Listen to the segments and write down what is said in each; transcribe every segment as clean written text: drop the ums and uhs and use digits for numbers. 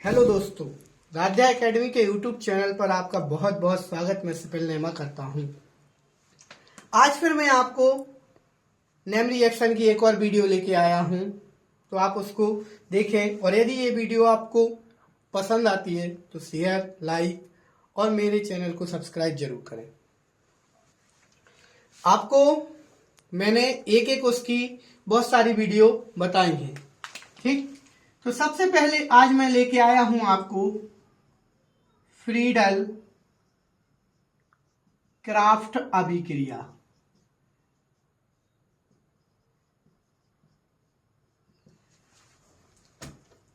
Hello दोस्तों, Radhya academy के YouTube channel पर आपका बहुत बहुत स्वागत मैं सिपिल नेमा करता हूं। आज फिर मैं आपको नेम रिएक्शन की एक और वीडियो लेके आया हूं, तो आप उसको देखें और यदि ये वीडियो आपको पसंद आती है तो शेयर, लाइक और मेरे चैनल को सब्सक्राइब जरूर करें। आपको मैंने एक एक उसकी बहुत सारी वीडियो बताई हैं, ठीक। तो सबसे पहले आज मैं लेके आया हूं आपको फ्रीडल क्राफ्ट अभिक्रिया।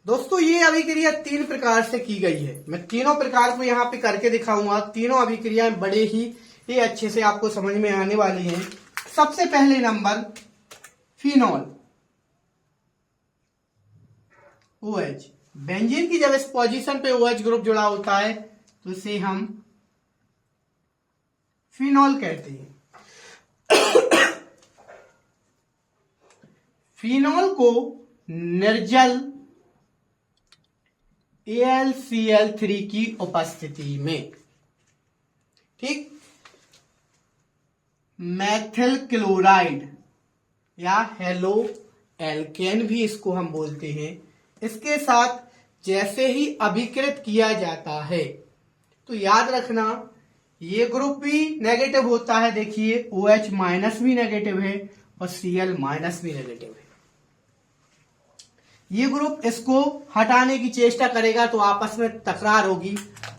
दोस्तों, ये अभिक्रिया 3 प्रकार से की गई है। मैं तीनों प्रकार को यहां पे करके दिखाऊंगा। तीनों अभिक्रियाएं बड़े ही ये अच्छे से आपको समझ में आने वाली हैं। सबसे पहले नंबर फिनॉल OH। बेंजीन की जब इस पोजीशन पे OH ग्रुप जुड़ा होता है तो इसे हम फिनॉल कहते हैं। फिनॉल को निर्जल AlCl3 की उपस्थिति में, ठीक, मैथिल क्लोराइड या हेलो एल्केन भी इसको हम बोलते हैं, इसके साथ जैसे ही अभिकृत किया जाता है तो याद रखना ये ग्रुप भी नेगेटिव होता है। देखिए OH माइनस भी नेगेटिव है और Cl माइनस भी नेगेटिव है। ये ग्रुप इसको हटाने की चेष्टा करेगा तो आपस में तकरार होगी,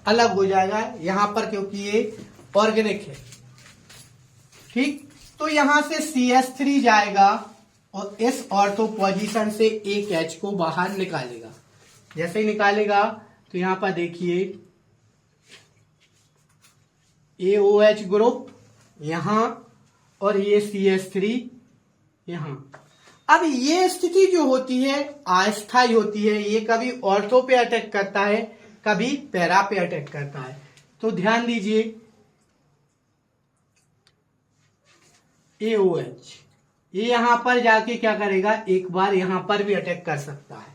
अलग हो जाएगा यहां पर, क्योंकि ये ऑर्गेनिक है, ठीक। तो यहां से CH3 जाएगा और इस ऑर्थो पोजीशन से एक H को बाहर निकालेगा। जैसे ही निकालेगा तो यहां पर देखिए AOH ग्रुप यहां और ये CH3 यहां। अब ये स्थिति जो होती है अस्थायी होती है। ये कभी ऑर्थो पे अटैक करता है, कभी पैरा पे अटैक करता है। तो ध्यान दीजिए AOH ये यहां पर जाके क्या करेगा, एक बार यहां पर भी अटैक कर सकता है।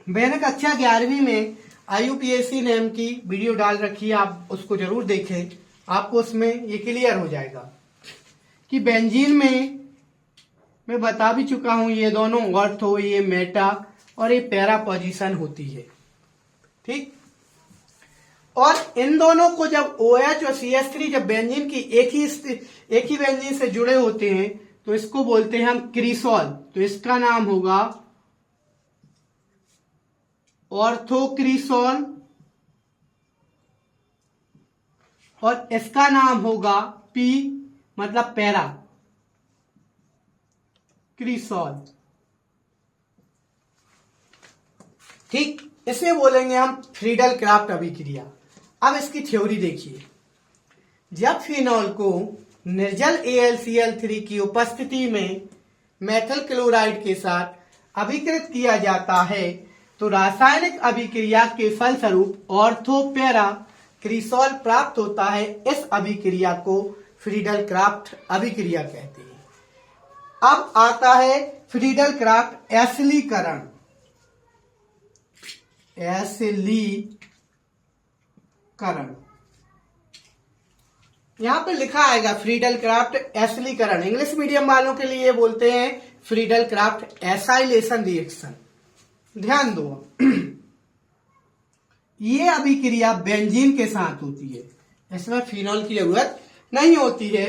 मैंने कक्षा 11वीं में IUPAC नेम की वीडियो डाल रखी है, आप उसको जरूर देखें। आपको उसमें ये क्लियर हो जाएगा कि बेंजीन में मैं बता भी चुका हूं ये दोनों ऑर्थो, ये मेटा और ये पैरा पोजीशन होती है, ठीक। और इन दोनों को जब OH और CH3 जब बेंजीन की एक ही बेंजीन से जुड़े होते हैं तो इसको बोलते हैं हम क्रिसॉल। तो इसका नाम होगा ऑर्थोक्रिसॉल और इसका नाम होगा P मतलब पैरा क्रिसॉल, ठीक। इसे बोलेंगे हम फ्रीडल क्राफ्ट अभिक्रिया। अब इसकी थ्योरी देखिए। जब फिनॉल को निर्जल AlCl3 की उपस्थिति में मेथिल क्लोराइड के साथ अभिकृत किया जाता है तो रासायनिक अभिक्रिया के फलस्वरूप ऑर्थो पैरा क्रिसॉल प्राप्त होता है। इस अभिक्रिया को फ्रीडल क्राफ्ट अभिक्रिया कहते हैं। अब आता है फ्रीडल क्राफ्ट एसिलीकरण। यहां पे लिखा आएगा फ्रीडल क्राफ्ट एसिलीकरण। इंग्लिश मीडियम वालों के लिए बोलते हैं फ्रीडल क्राफ्ट एसाइलेशन रिएक्शन। ध्यान दो, ये अभिक्रिया बेंजीन के साथ होती है, इसमें फिनॉल की जरूरत नहीं होती है।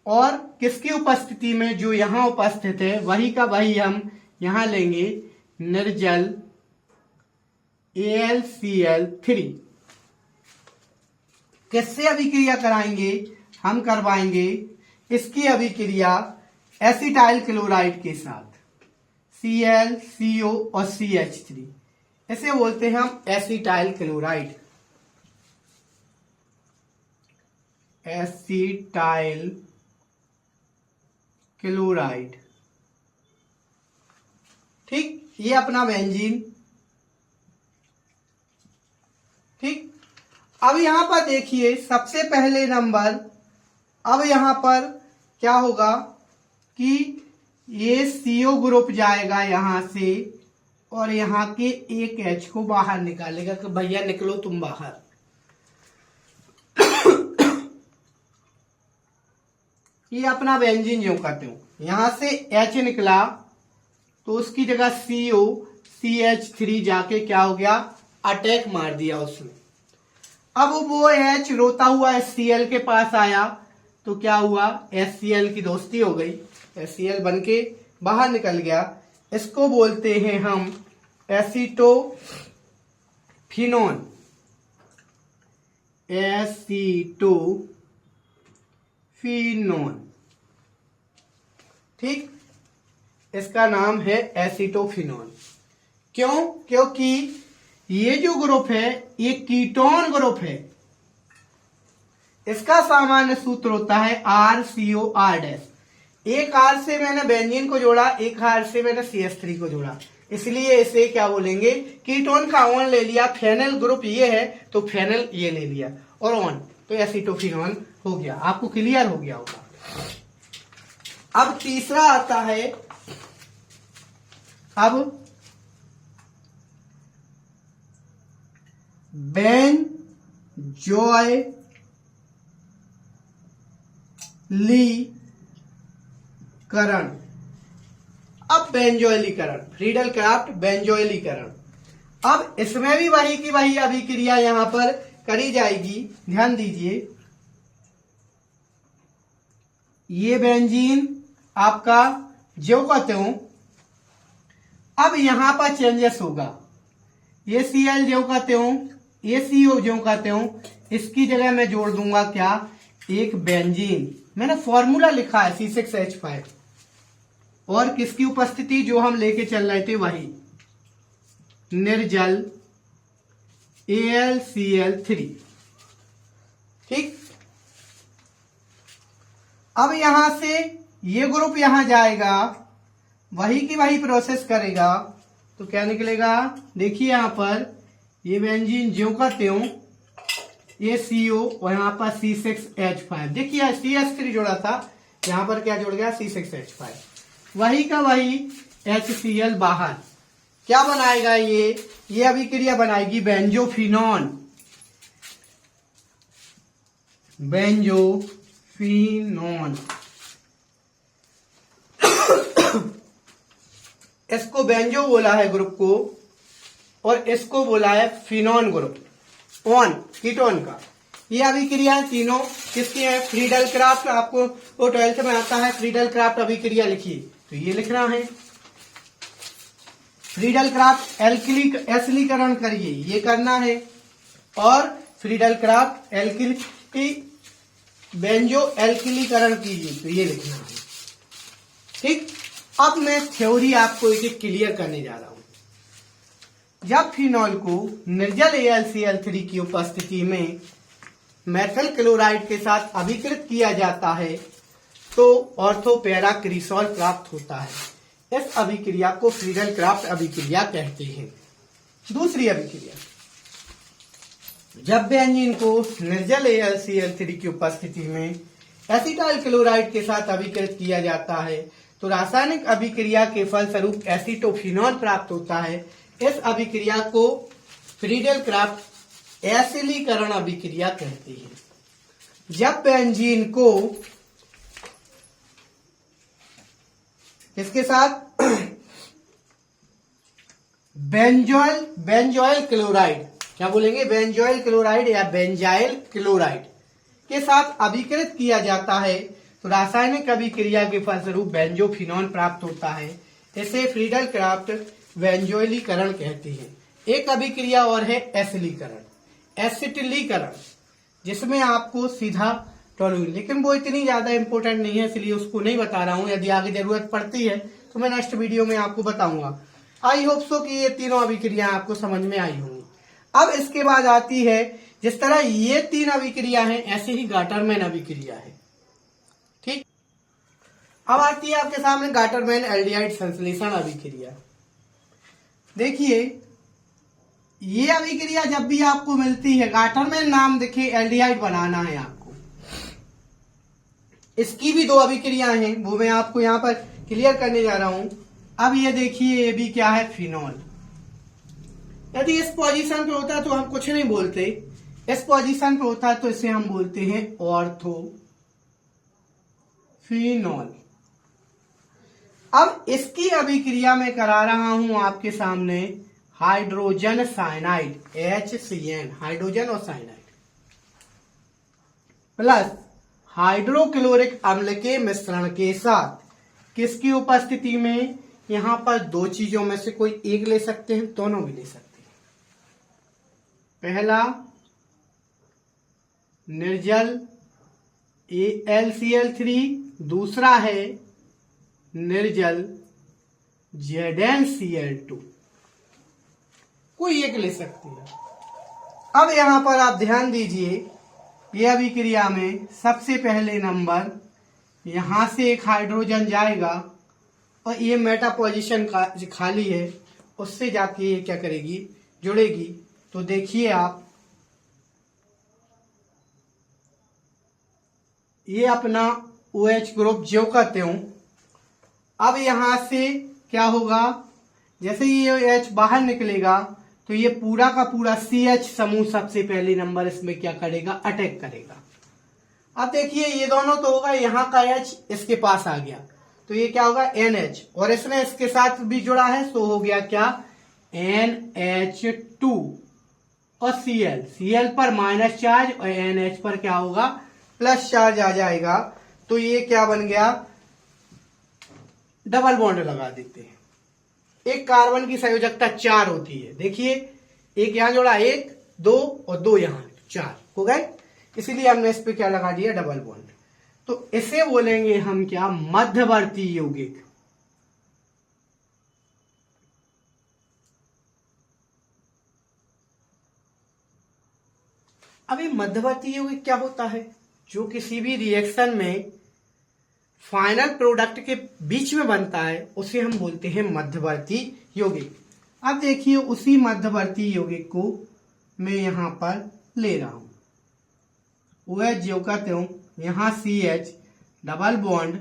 और किसकी उपस्थिति में, जो यहां उपस्थित है वही का वही हम यहां लेंगे, निर्जल AlCl3। किससे अभिक्रिया कराएंगे, हम करवाएंगे इसकी अभिक्रिया एसिटाइल क्लोराइड के साथ, Cl, CO और CH3। इसे बोलते हैं हम एसिटाइल क्लोराइड, एसिटाइल क्लोराइड, ठीक। ये अपना बेंजीन, ठीक। अब यहां पर देखिए सबसे पहले नंबर, अब यहां पर क्या होगा कि ये CO ग्रुप जाएगा यहां से और यहाँ के एक H को बाहर निकालेगा कि भैया निकलो तुम बाहर। ये अपना बेंजीन जो कहते हो, यहां से H निकला तो उसकी जगह CO CH3 जाके क्या हो गया, अटैक मार दिया उसने। अब वो H रोता हुआ HCl के पास आया तो क्या हुआ, HCl की दोस्ती हो गई, HCl बन के बाहर निकल गया। इसको बोलते हैं हम एसीटोफिनोन, एसीटोफिनोन। ठीक, इसका नाम है एसीटोफिनोन। क्यों? क्योंकि ये जो ग्रुप है ये कीटोन ग्रुप है। इसका सामान्य सूत्र होता है RCOR-। एक R से मैंने बेंजीन को जोड़ा, एक R से मैंने CH3 को जोड़ा, इसलिए इसे क्या बोलेंगे, कीटोन का ऑन ले लिया, फेनल ग्रुप ये है तो फेनल ये ले लिया और ऑन, तो एसीटोफिनोन हो गया। आपको क्लियर हो गया होगा। अब तीसरा आता है, अब बेंजोइलीकरण। अब बेंजोइलीकरण, फ्रीडल क्राफ्ट बेंजोइलीकरण। अब इसमें भी वही की वही अभिक्रिया यहां पर करी जाएगी। ध्यान दीजिए, ये बेंजीन आपका जो कहते हो, अब यहां पर चेंजेस होगा। ये Cl जो कहते हो, ये CO जो कहते हो, इसकी जगह मैं जोड़ दूंगा क्या, एक बेंजीन। मैंने फॉर्मूला लिखा है C6H5 और किसकी उपस्थिति जो हम लेके चल रहे थे वही, निर्जल AlCl3। ठीक, अब यहां से ये ग्रुप यहां जाएगा, वही की वही प्रोसेस करेगा तो क्या निकलेगा, देखिए यहां पर ये बेंजीन जो कहते हो, ये CO और यहां पर C6H5। देखिए CH3 जोड़ा था, यहां पर क्या जोड़ गया, C6H5। वही का वही HCl बाहर क्या बनाएगा, ये अभिक्रिया बनाएगी बेंजोफिनोन, बेंजोफिनोन। इसको बेंजो बोला है ग्रुप को और इसको बोला है फिनोन ग्रुप, ऑन कीटोन का। ये अभिक्रिया तीनों किसकी है, फ्रीडल क्राफ्ट। आपको वो 12th में आता है, फ्रीडल क्राफ्ट अभिक्रिया लिखिए तो ये लिखना है। फ्रीडल क्राफ्ट एल्किलीकरण करिए, ये करना है। और फ्रीडल क्राफ्ट बेंजो एल्किलीकरण कीजिए तो ये लिखना है। ठीक, अब मैं थ्योरी आपको एक क्लियर करने जा रहा हूं। जब फिनॉल को निर्जल AlCl3 की उपस्थिति में मेथल क्लोराइड के साथ अभिकृत किया जाता है तो ऑर्थोपैराक्रिसॉल प्राप्त होता है। इस अभिक्रिया को फ्रीडल क्राफ्ट अभिक्रिया कहते हैं। दूसरी अभिक्रिया, जब बेंजीन को निर्जल AlCl3 की उपस्थिति में एसिटाइल क्लोराइड के साथ अभिकृत किया जाता है तो रासायनिक अभिक्रिया के फलस्वरूप एसीटोफिनॉल प्राप्त होता है। इस अभिक्रिया को फ्रीडल क्राफ्ट एसिलीकरण अभिक्रिया कहते हैं। जब बेंजीन को इसके साथ बेंजोइल क्लोराइड, क्या बोलेंगे, बेंजोइल क्लोराइड या बेंजाइल क्लोराइड के साथ अभिकृत किया जाता है तो रासायनिक अभिक्रिया के फलस्वरूप बेंजोफिनॉन प्राप्त होता है। इसे फ्रीडल क्राफ्ट बेंजोइलीकरण कहते हैं। एक अभिक्रिया और है एसिटिलीकरण, जिसमें आपको सीधा टोलुइन, लेकिन वो इतनी ज्यादा इंपॉर्टेंट नहीं है इसलिए उसको नहीं बता रहा हूं। यदि आगे जरूरत पड़ती है तो मैं नेक्स्ट वीडियो में आपको बताऊंगा। आई होप सो कि ये तीनों अभिक्रिया आपको समझ में आई होंगी। अब इसके बाद आती है, जिस तरह ये तीन अभिक्रिया हैं ऐसे ही गाटरमैन अभिक्रिया है। ठीक, अब आती है आपके सामने गाटरमैन एल्डिहाइड संश्लेषण अभिक्रिया। देखिए, ये अभिक्रिया जब भी आपको मिलती है, गाटरमैन नाम देखिए, एल्डिहाइड बनाना है आपको। इसकी भी दो अभिक्रियाएं हैं, वो मैं आपको यहां पर क्लियर करने जा रहा हूं। अब ये देखिए, ये भी क्या है, फिनॉल। यदि इस पोजीशन पे होता है तो हम कुछ नहीं बोलते, इस पोजीशन पे होता है तो इसे हम बोलते हैं ऑर्थोफिनॉल। अब इसकी अभिक्रिया में करा रहा हूं आपके सामने हाइड्रोजन साइनाइड HCN, हाइड्रोजन और साइनाइड प्लस हाइड्रोक्लोरिक अम्ल के मिश्रण के साथ, किसकी उपस्थिति में, यहां पर दो चीजों में से कोई एक ले सकते हैं, दोनों भी ले सकते हैं। पहला निर्जल AlCl3, दूसरा है निर्जल ZnCl2, कोई एक ले सकती है। अब यहां पर आप ध्यान दीजिए, यह अभिक्रिया में सबसे पहले नंबर यहां से एक हाइड्रोजन जाएगा और ये मेटा पोजीशन का जो खाली है उससे जाके ये क्या करेगी, जुड़ेगी। तो देखिए आप, ये अपना OH ग्रुप जो कहते हो। अब यहां से क्या होगा, जैसे ये H बाहर निकलेगा तो ये पूरा का पूरा CH समूह सबसे पहले नंबर इसमें क्या करेगा, अटैक करेगा। अब देखिए ये दोनों तो होगा, यहाँ का H इसके पास आ गया तो ये क्या होगा NH, और इसने इसके साथ भी जुड़ा है तो हो गया क्या NH2 और Cl पर माइनस चार्ज और NH पर क्या होगा प्लस चार्ज आ जाएगा। तो ये क्या बन गया, डबल बॉन्ड लगा देते हैं। एक कार्बन की संयोजकता 4 होती है, देखिए एक यहां जोड़ा 1 2 और 2 यहां 4 हो गए, इसीलिए हमने इस पे क्या लगा दिया, डबल बॉन्ड। तो इसे बोलेंगे हम क्या, मध्यवर्ती यौगिक। अभी मध्यवर्ती यौगिक क्या होता है, जो किसी भी रिएक्शन में फाइनल प्रोडक्ट के बीच में बनता है उसे हम बोलते हैं मध्यवर्ती यौगिक। अब देखिए उसी मध्यवर्ती यौगिक को मैं यहां पर ले रहा हूं, OH जो कहते हो, यहां CH डबल बॉन्ड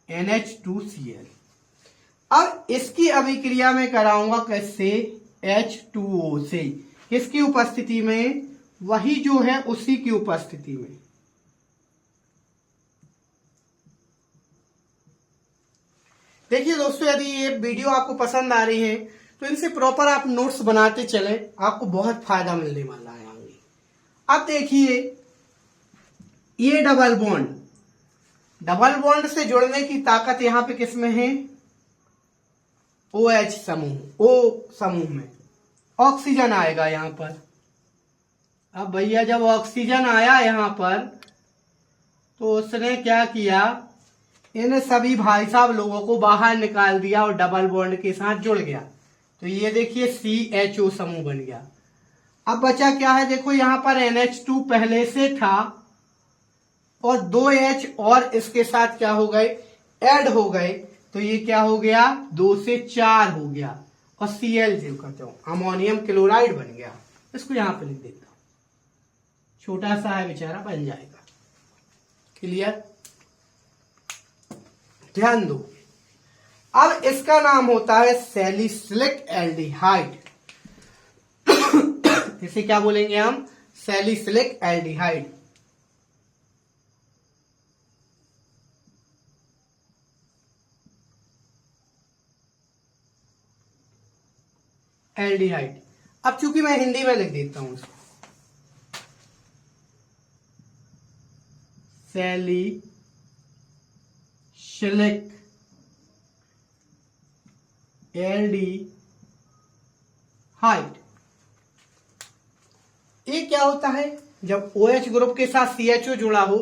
NH2Cl। अब इसकी अभिक्रिया में कराऊंगा कैसे, H2O से, किसकी उपस्थिति में, वही जो है उसी की उपस्थिति में। देखिए दोस्तों, यदि ये वीडियो आपको पसंद आ रही है तो इनसे प्रॉपर आप नोट्स बनाते चले, आपको बहुत फायदा मिलने वाला है आगे। अब देखिए ये डबल बॉन्ड से जुड़ने की ताकत यहां पे किसमें है, OH समूह, O समूह में ऑक्सीजन आएगा यहां पर। अब भैया जब ऑक्सीजन आया यहां पर तो उसने क्या किया, इन सभी भाई साहब लोगों को बाहर निकाल दिया और डबल बॉन्ड के साथ जुड़ गया। तो ये देखिए CHO समूह बन गया। अब बचा क्या है, देखो यहां पर NH2 पहले से था और 2H और इसके साथ क्या हो गए, ऐड हो गए, तो ये क्या हो गया, 2 से 4 हो गया और Cl जो कहते हो अमोनियम क्लोराइड बन गया। इसको यहां पे लिख देता हूं, छोटा सा है बेचारा, बन जाएगा। क्लियर, ध्यान दो। अब इसका नाम होता है सैलिसिलिक एल्डिहाइड। इसे क्या बोलेंगे हम, सैलिसिलिक एल्डिहाइड। एल्डिहाइड। अब चूंकि मैं हिंदी में लिख देता हूं इसको, सैलिसिलिक एल्डिहाइड। ये क्या होता है, जब OH ग्रुप के साथ CHO जुड़ा हो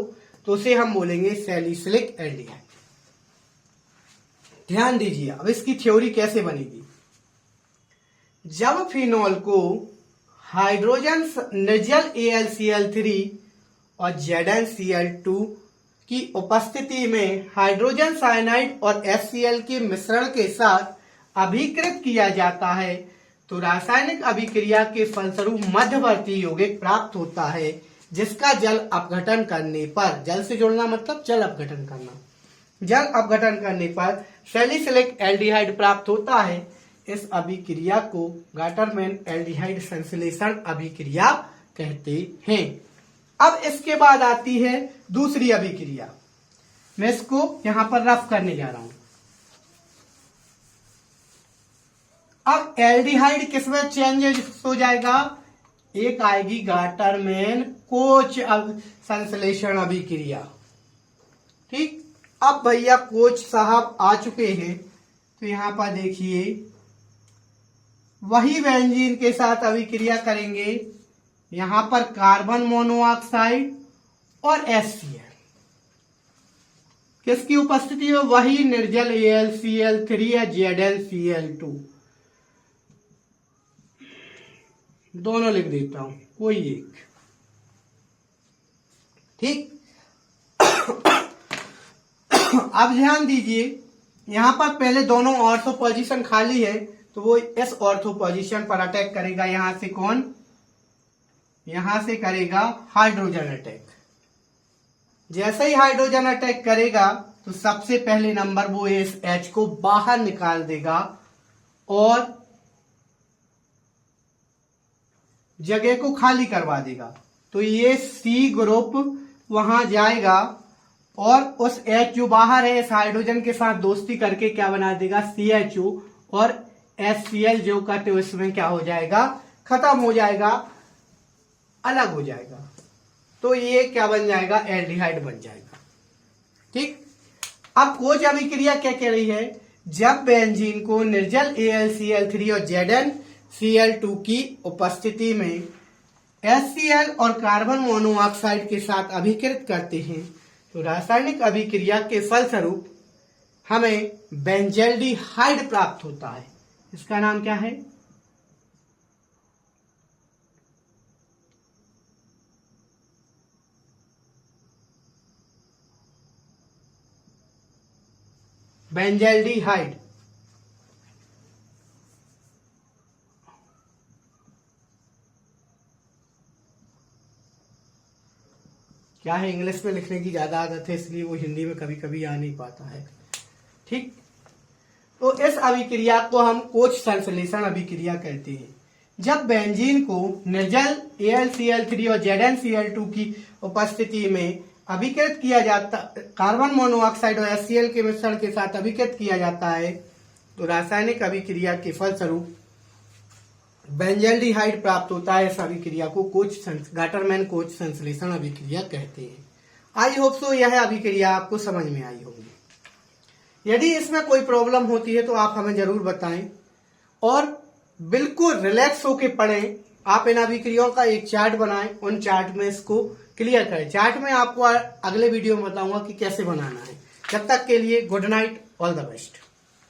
तो उसे हम बोलेंगे सैलिसिलिक एल्डिहाइड। ध्यान दीजिए, अब इसकी थ्योरी कैसे बनेगी। जब फिनॉल को हाइड्रोजन निर्जल AlCl3 और ZnCl2 की उपस्थिति में हाइड्रोजन साइनाइड और HCl के मिश्रण के साथ अभिकृत किया जाता है तो रासायनिक अभिक्रिया के फलस्वरूप मध्यवर्ती यौगिक प्राप्त होता है, जिसका जल अपघटन करने पर, जल से जुड़ना मतलब जल अपघटन करना, जल अपघटन करने पर सैलिसिलिक एल्डिहाइड प्राप्त होता है। इस अभिक्रिया को गाटरमैन एल्डिहाइड संश्लेषण अभिक्रिया कहते हैं। अब इसके बाद आती है दूसरी अभिक्रिया। मैं इसको यहां पर रफ करने जा रहा हूं। अब एल्डिहाइड किसमें चेंज हो जाएगा? एक आएगी गाटरमैन कोच संश्लेषण अभिक्रिया। ठीक, अब भैया कोच साहब आ चुके हैं, तो यहां पर देखिए वही बेंजीन के साथ अभिक्रिया करेंगे। यहां पर कार्बन मोनोऑक्साइड और HCl किसकी उपस्थिति में? वही निर्जल AlCl3 या ZnCl2, दोनों लिख देता हूं, कोई एक। ठीक, अब ध्यान दीजिए, यहां पर पहले दोनों ऑर्थो पोजीशन खाली है, तो वो इस ऑर्थो पोजीशन पर अटैक करेगा। यहां से कौन? यहां से करेगा हाइड्रोजन अटैक। जैसे ही हाइड्रोजन अटैक करेगा तो सबसे पहले नंबर वो इस H को बाहर निकाल देगा और जगह को खाली करवा देगा। तो ये C ग्रुप वहां जाएगा और उस H जो बाहर है इस हाइड्रोजन के साथ दोस्ती करके क्या बना देगा? CHO, और HCl जो कहते उसमें क्या हो जाएगा? खत्म हो जाएगा, अलग हो जाएगा। तो ये क्या बन जाएगा? एल्डिहाइड बन जाएगा। ठीक, अब कोच अभिक्रिया क्या कह रही है? जब बेंजीन को निर्जल AlCl3 और ZnCl2 की उपस्थिति में HCl और कार्बन मोनोऑक्साइड के साथ अभिकृत करते हैं तो रासायनिक अभिक्रिया के फलस्वरूप हमें बेंजल्डिहाइड प्राप्त होता है। इसका नाम क्या है? बेंजल्डिहाइड। क्या है, इंग्लिश में लिखने की ज्यादा आदत है, इसलिए वो हिंदी में कभी कभी आ नहीं पाता है। ठीक, तो इस अभिक्रिया को हम कोच संश्लेषण अभिक्रिया कहते हैं। जब बेंजीन को निर्जल AlCl3 और ZnCl2 की उपस्थिति में अभिकृत किया जाता, कार्बन मोनोऑक्साइड और HCl के मिश्रण के साथ अभिकृत किया जाता है, तो रासायनिक अभिक्रिया के फलस्वरूप बेंजल्डिहाइड प्राप्त होता है। इस अभिक्रिया को गाटरमैन कोच संश्लेषण अभिक्रिया कहते हैं। आई होप सो यह अभिक्रिया आपको समझ में आई होगी। यदि इसमें कोई प्रॉब्लम होती है तो आप हमें जरूर बताएं और बिल्कुल रिलैक्स होके पढ़ें। आप इन अभिक्रियाओं का एक चार्ट बनाएं, उन चार्ट में इसको क्लियर करें। चार्ट में आपको अगले वीडियो में बताऊंगा कि कैसे बनाना है। जब तक के लिए good night, all the best.